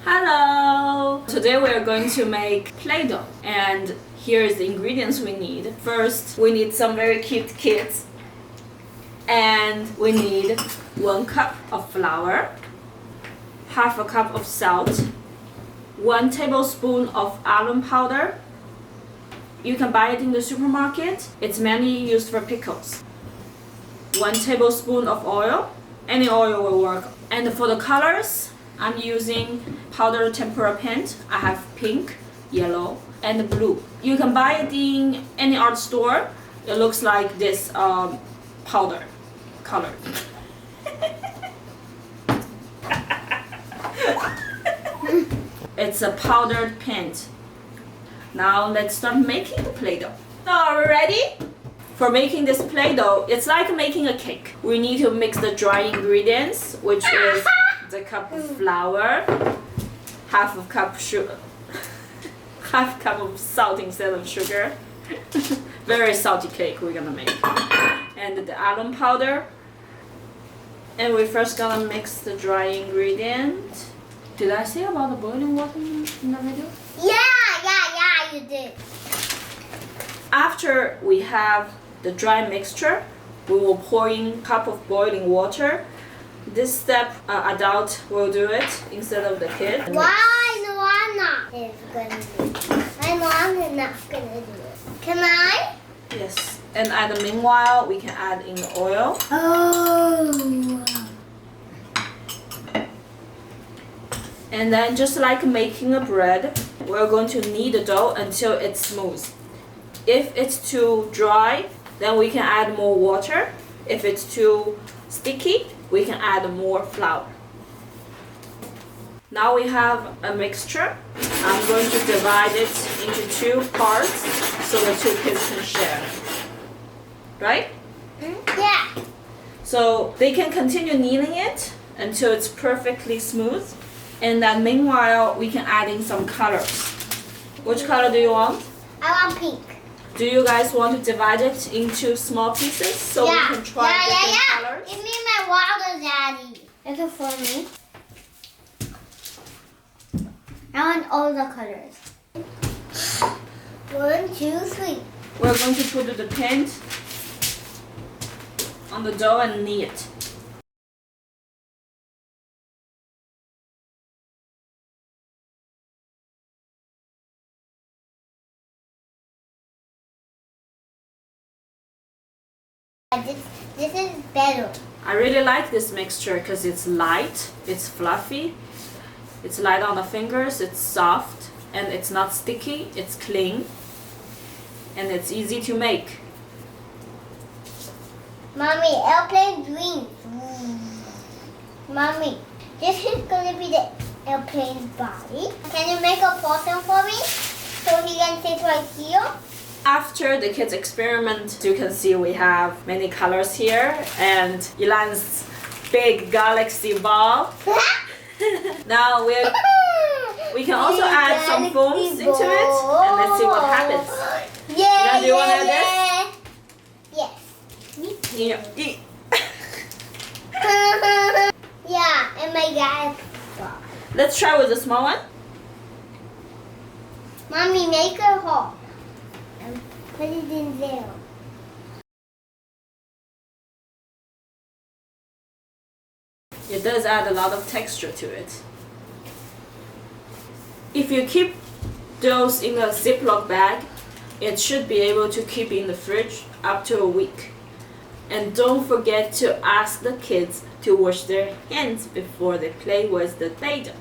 Hello! Today we are going to make Play-Doh, and here's the ingredients we need. First, we need some very cute kids, and we need 1 cup of flour, half a cup of salt, 1 tablespoon of alum powder. You can buy it in the supermarket. It's mainly used for pickles. 1 tablespoon of oil. Any oil will work. And for the colors, I'm using powdered tempera paint. I have pink, yellow, and blue. You can buy it in any art store. It looks like this powder color. It's a powdered paint. Now let's start making the Play-Doh. So are we ready? For making this Play-Doh, it's like making a cake. We need to mix the dry ingredients, which is the cup of flour, half a cup sugar, half cup of salt instead of sugar. Very salty cake we're gonna make. And the alum powder. And we're first gonna mix the dry ingredient. Did I say about the boiling water in the video? Yeah, you did. After we have the dry mixture, we will pour in a cup of boiling water. This step, adult will do it instead of the kid. Why no, I'm not gonna do it. My mom is not gonna do it. Can I? Yes. And at the meanwhile, we can add in the oil. Oh. And then just like making a bread, we're going to knead the dough until it's smooth. If it's too dry, then we can add more water. If it's too sticky, we can add more flour. Now we have a mixture. I'm going to divide it into 2 parts so the 2 kids can share. Right? Yeah. So they can continue kneading it until it's perfectly smooth. And then meanwhile, we can add in some colors. Which color do you want? I want pink. Do you guys want to divide it into small pieces so we can try different colors? Give me my water, Daddy. Is it for me? I want all the colors. 1, 2, 3. We're going to put the paint on the dough and knead it. This is better. I really like this mixture because it's light, it's fluffy, it's light on the fingers, it's soft, and it's not sticky, it's clean, and it's easy to make. Mommy, airplane green. Mommy, this is going to be the airplane's body. Can you make a person for me so he can sit right here? After the kids experiment, you can see we have many colors here and Ilan's big galaxy ball. Now we can also add some foams into it and let's see what happens. Yeah, Ilan, do you want to add Yes. this? Yeah. Yeah, and my galaxy ball. Let's try with the small one. Mommy, make a hole. And put it in there. It does add a lot of texture to it. If you keep those in a Ziploc bag, it should be able to keep in the fridge up to a week. And don't forget to ask the kids to wash their hands before they play with the Play-Doh.